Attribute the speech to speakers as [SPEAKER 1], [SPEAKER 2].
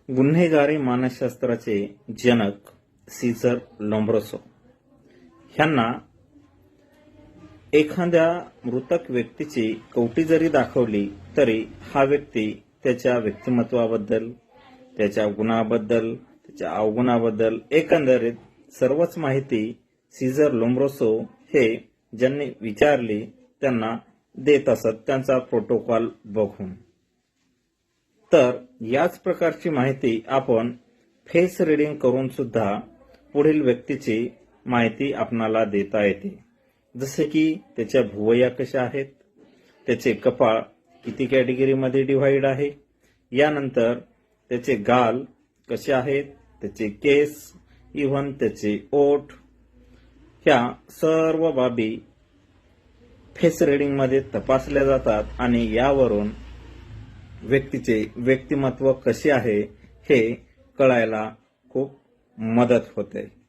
[SPEAKER 1] गुन्हेगारी मानसशास्त्राचे जनक Caesar Lombroso ह्यांना एखाद्या मृतक व्यक्तीची कवटी जरी दाखवली तरी हा व्यक्ती त्याच्या व्यक्तिमत्वाबद्दल, त्याच्या गुणाबद्दल, त्याच्या अवगुणाबद्दल एकंदरीत सर्वच माहिती सीझर लोम्ब्रोसो हे ज्यांनी विचारली त्यांना देत असत त्यांचा प्रोटोकॉल बघून। तर याच प्रकारची माहिती आपण फेस रीडिंग करून सुद्धा पुढील व्यक्तीची माहिती आपणाला देता येते। जसे की त्याच्या भुवया कशा आहेत, त्याचे कपाळ किती कॅटेगरीमध्ये डिव्हाइड आहे, यानंतर त्याचे गाल कसे आहेत, त्याचे केस, इव्हन त्याचे ओठ, ह्या सर्व बाबी फेस रीडिंग मध्ये तपासल्या जातात आणि यावरून व्यक्तीचे व्यक्तिमत्व कसे आहे हे कळायला खूप मदत होते।